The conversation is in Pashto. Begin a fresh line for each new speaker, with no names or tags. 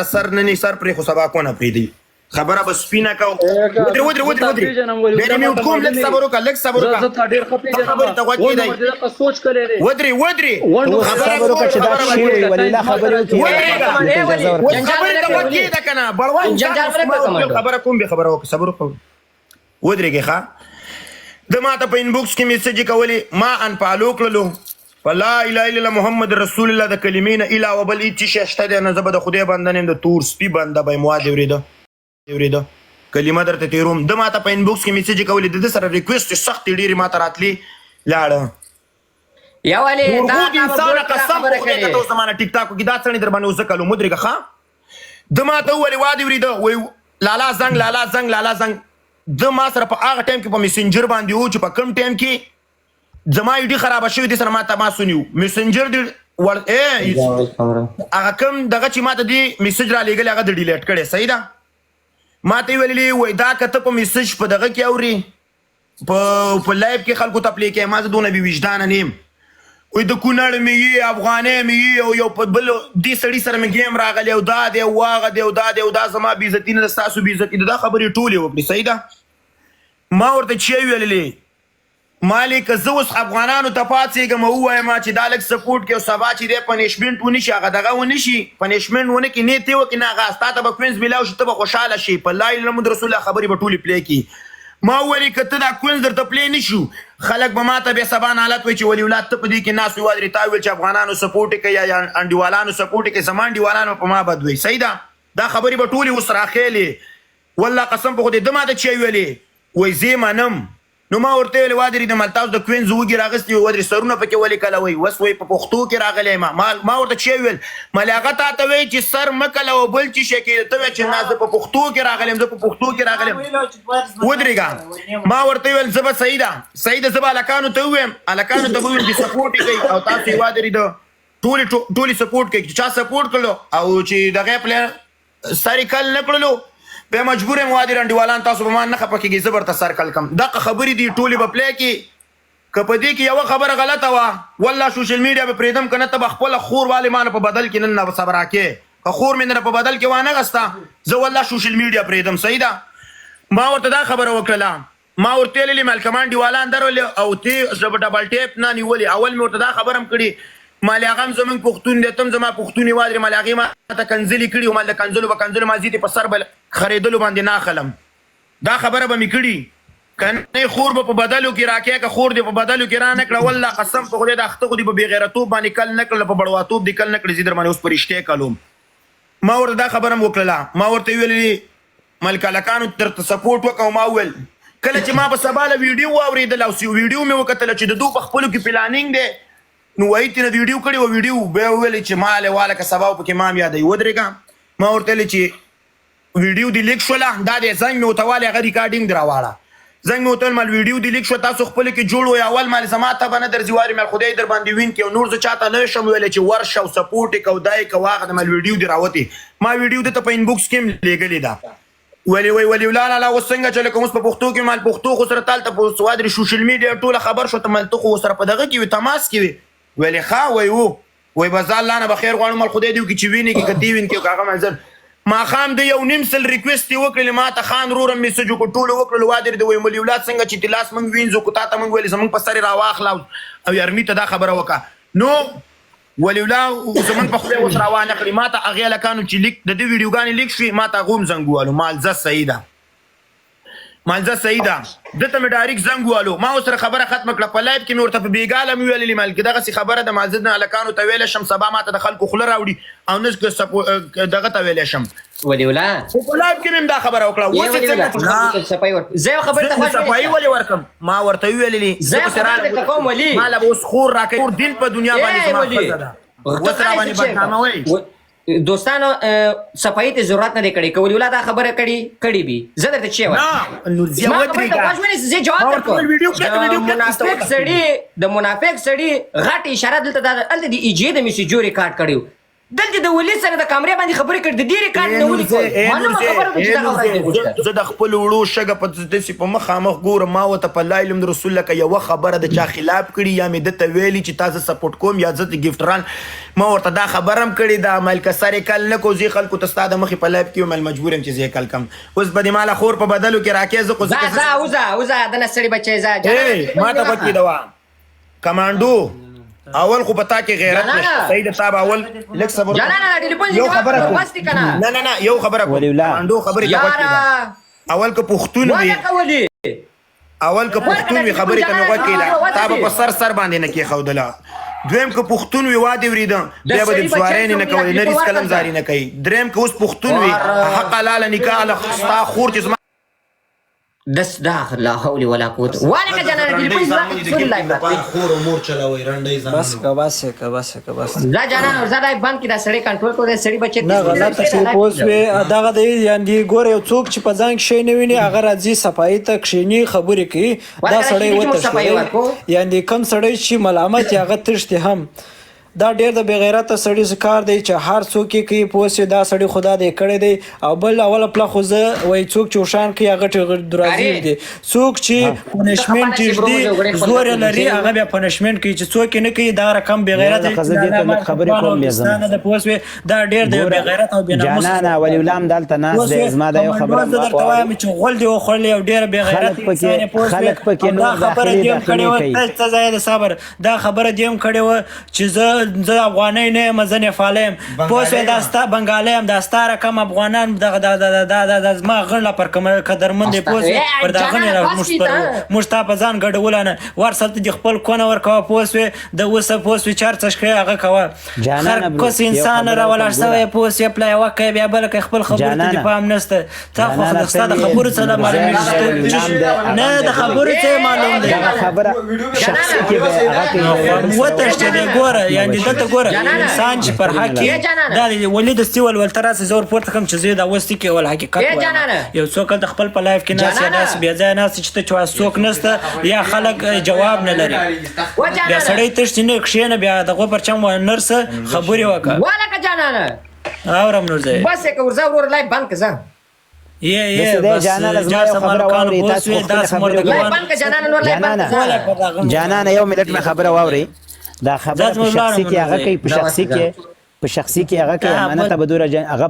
سر نه سر پرې خو سبا کو نه پریدي خبره بس سپینه کو ودري بیره میوټ کوم لږ صبر وکړه لږ صبر وکړه
زه تا ډېر ښه پېژنم دغه سوچ کړی دی
ودري
خبره وکړه چې دا شی وي ولله خبره وکړه
خبره ته وکړه دا کنه بړوان خبره کوم به خبره وکړه صبر وکړه ودرېږي ښه د ماته په انبوکس کې میسج کولی ما ان فالو کړلو فلا اله الا الله محمد رسول الله د کلمې نه علاوه بل هېڅ شی شته دی نه زه به د خدای بنده نه یم د تور سپي بنده به یې ما اورېده کلمه درته تېروم د ماته په انبوکس کې میسج کولی د ده سره ریکویسټ سختې ډېرې ماته راتلې لاړه مرغود انسانه قسم په خدای که ته اوس زمانه ټیک ټاک کې دا څڼې در باندې اوس زه کلو مدرېږه ښه د ماته وویلې وا دې اورېده وایي لالا زنګ د ما سره په هغه ټایم کې په میسنجر باندې و چې په کوم ټایم کې زما ایډي خرابه شوې دې سره ما تماس ونیو میسنجر دې هغه کوم دغه چې ما ته دې میسج رالیږلی هغه د ډیلیټ کړی صحیح ده ما ته یې ویلي وایي دا که ته په میسج په دغه کې اورې په لایف کې خلکو ته پلی کوې ما زه دونه بې وجدانه نه یم وایي د کونړ مې یې افغانۍ مې یې او یو په بل دې سړي سره مې ګیم راغلی او دا دی او هغه دی او دا دی او دا زما بې عزتي نه ده ستاسو بې عزتي ده دا خبرې ټولې وکړې صحیح ده ما ورته چې ویللې مالې که زه اوس افغانانو ته پاڅېږم او ووایم چې دا لږ سپورټ کړي او سبا چې دی پنشمنټ ونه شي هغه دغه ونه شي پنشمنټ ونه کړي نیت یې وکړي نه هغه ستا ته به کوینز میلاو شي ته به خوشحاله شي په لا اله الا محمد رسول الله خبرې به ټولې پلی کړي ما وویلې که ته دا کوینز درته پلی نه شو خلک به ما ته بیا سبا نالت وایي چې ولیولات ته په دې کې ناست وي وادرې تا ویل چې افغانانو سپورټ یې کوي یا انډیوالانو سپورټ یې کوي زما انډیوالانو په ما بد وایي صحیح ده دا خبرې به ټولې اوس راخېلې والله قسم په خدای ده ما ته چې ویلې وایي زه منم نو ما ورته ویلې وادرې د ملتاوس د کوینز وږي راغستې وي ودرې سرونه پکې ولې کله وایي اوس وایي په پښتو کې راغلی ما ورته چې ویل مالې هغه تا ته وایي چې سر مه کله او بل چې شی کې ته وایې چې نه زه په پښتو کې راغلی یم زه په پښتو کې راغلی یم ودرېږه ما ورته ویل زه به صحیح ده زه به هلکانو ته ووایم هلکانو ته به ووایم چې سپورټ یې کوي او تاسو یې وادرې د ټولې سپورټ کوي چې چا سپورټ کړلو او چې دغه پلیر سر یې کل نه کړلو بیا مجبور یم وادي انډیوالان تاسو به ما نه خفه کېږئ زه برته سر کل کړم دغه خبرې دي ټولې به پلی کړي که په دې کې یوه خبره غلطه وه والله سوشل میډیا به پرېږدم که نه ته به خپله خور والې ما نه په بدل کې نن نه صبر راکې که خور مې نه په بدل کې وانغسته زه والله سوشل میډیا پرېږدم صحیح ده ما ورته دا خبره وکړله ما ورته ویلې مالکمان ډیوالان درولې او ته زه به ډبل ټیپ نه نیولې اول مې ورته دا خبره هم کړې مالې هغه هم زمونږ پښتون دی ته هم زما پښتون یې وادرې مالې هغې ما ته کنځلې کړي او مال د کنځلو به کنځلو ما زیتې په سر به خریدلو باندې نه اخلم دا خبره به مې کړي که نه خور به په بدلو کې راکې که خور دې په بدلو کې را نه کړه والله قسم په خدای د اخته خو دې په بېغیرتوب باندې کل نه کړله په بړواتوب دې کل نه کړې زه در باندې اوس په رښتیا کلوم ما ورته دا خبره هم وکړله ما ورته ویلې ملک هلکانو درته سپورټ وکړه ما وویل کله چې ما په سبا له ویډیو واورېدل او ویډیو مې وکتله چې د دوی په خپلو کې پلانینګ دی نو وایي تېنه ویډیو کړې وه ویډیو بیا وویلې چې ما هلې واله که سبا پکې ما هم یادوي ودرېږه ما ورته ویلې چې ویډیو دې لیک شوله دا دی زنګ مې ورته والی هغه ریکارډینګ دې راواړه زنګ مې ورته ویل مال ویډیو دې لیک شوه تاسو خپلو کې جوړ وئ اول مال زما ته به نه درځي وارې مال خدای در باندې وین کړي او نور زه چاته نه شم ویلی چې ورشه او سپورټ یې که او دا یې که هغه د مال ویډیو دې راوتې ما ویډیو دې ته په انبوکس کې هم لیږلې ده ولیولlah لالا اوس څنګه چې لکه اوس په پښتو کې مال پښتو خو سره تالته په وادرې سوشل میډیا ټوله خبر شو ته مال ته خو سره په دغه کې وي تماس کې وي ویلې ښه وایي به زه الله نه به خیر غواړم مال خدای دې وکړي چې وینې کې که دې وین کې که هغه منظر ماښام د یو نیم سل ریکویسټ یې وکړلې ما ته خان ورور هم میسج وکړو ټولو وکړلو وادرې د وایي ولیولlah څنګه چې تلاس موږ وینځو که تا ته موږ ویلې زموږ په سر یې راواخله او یارمي ته دا خبره وکړه نو ولیولlah زموږ په خدای اوس راوانه کړي ما ته هغې هلکانو چې لیک د دې ویډیوګانې لیک شوې ما ته هغه هم زنګ ووالو مالزه صحیح ده ده ته مې ډایرکټ زنګ ووالو ما ورسره خبره ختمه کړه په لایف کې مې ورته په بېګاله مې ویللې مال کې دغسې خبره د مالزه نه هلکانو ته ویلی شم سبا ما ته د خلکو خوله راوړي او نه دغه ته ویلی شم
ولیولlah
خو په لایف کې مې هم دا خبره وکړه
زه یو خبرې ته
صفایي ولې ورکړم ما ورته ویللې
زه یو خبرې ته کوم ولي
ما له به اوس خور راکوي خور دین په دنیا باندې زما ښځه ده اوس را باندې بدناموئ
دوستانو صفایي ته ضرورت نه دی کړی که ولیولlah دا خبره کړې وي زه درته چې وایم زه جواب درکړم د منافق سړي غټ اشاره دلته د ایجې د میسیجو ریکارډ کړی دلته د ولي سره د کامرې باندې خبرې کړې د ډېرې کار نه ولي معلومه خبره ده چې دغه ورځ
زه د خپل وړو شګه په داسې په مخامخ ګورم ما ورته په لا علم د رسول الله که یوه خبره د چا خلاف کړي یا مې دته ویلي چې تاسو سپورټ کوم یا زه د ګفټران ما ورته دا خبره هم کړې ده عمل که سر یې کل نه کو زه خلکو ته ستا د مخې په لایف کې یم مجبور یم چې زه یې کل کم اوس به دې ماله خور په بدلو کې راکې زه خو
وزه دنه ستړي بچی ځه
ما ته پکې دوا کمانډو اول خو پتا کې غیرت نشته صحیح د صاحب اول لک صبر یو خبره نه یو خبره کمانډو خبرې ته پکې اول که پښتون وي اول که پښتون وي خبرې ته مې وکړه تا به په سر باندې نه کې خودله دویم که پښتون وي واده وریدم بیا به د سوارین نه کوي نریس کلم زاری نه کوي دریم که اوس پښتون وي حق حلال نکاح له ستا خور چې
دس دا لا حول ولا قوت وانا جنان ټلیفون رسول الله
خور مور چلاوي رنډي ځان
بس لا جنان ور زړای بند کی دا سړی کنټرول کوي سړی بچی
نه غلط څه پوسوي دغه دی یاندي ګور یو څوک چې په ځان کې شي نه ویني هغه راځي صفای ته کښینی خبرې کوي دا سړی وته یاندي کم سړی چې ملامت هغه تشته هم دا ډېر د بې غیرته سړي کار دی چې هر څوک یې کوي پوسې دا سړي خدا دې کړی دی او بل اوله پله خو زه وایي څوک چې وشان کوي هغه درازي دی څوک چې پنشمنټ ږدي زور یې لري هغه بیا پنشمنټ کوي چې څوک یې نه کوي دا رقم بې غیرته خبرې کوم بیا زما د پوسوي دا ډېر د بې غیرته او بې ناموس
جانان ولیالله هم دلته ناست دی زما دا یو خبره
زه درته وایم چې غول دی وخوړلی او ډېر بې غیرته
خلک پکې نور داخلي
څه ځای د صبر دا خبره دې هم کړې وه چې زه افغانۍ نه یم زه نفاله یم پوه شوې دا ستا بنګالی یم دا ستا رقم افغانان دا زما غڼله پر قدرمند دی پوه شوې پر دا غڼې موږ ستا په ځان ګډوله نه ورسره دې خپل کونه ورکوه پوه شوې د اوسه پوه شوې چار څه شکړې هغه کوه هر کس انسان راولاړ شوی پوه شوې پله یوه کوي بیا بله کوي خپل خبرو ته دې پام نشته تا خو ستا د خبرو څه معلومېږي نه د خبرو څه معلوم دی وتښتې دی ګوره یعنې دلته ګوره انسان چې پر حق کې دا دی ولید استول ولته راسې زه ورپورته کړم چې زه دا اوس کې ول حقیقت وایم یو څوک هلته خپل په لایف کې ناست یا داسې بې ځایه ناست چې ته چې څوک نشته یا خلک جواب نه لري بیا سړی تښتي نه کښېنه بیا دغه پرچم نرسه خبرې وکړه اورم نورزی
بس یې که ورځه ورور لایف بند که ځه
جانان یو منټ مې خبره واوري دا خبره په شخصي کې هغه کوي په شخصي کې هغه کوي امانت به دوره هغه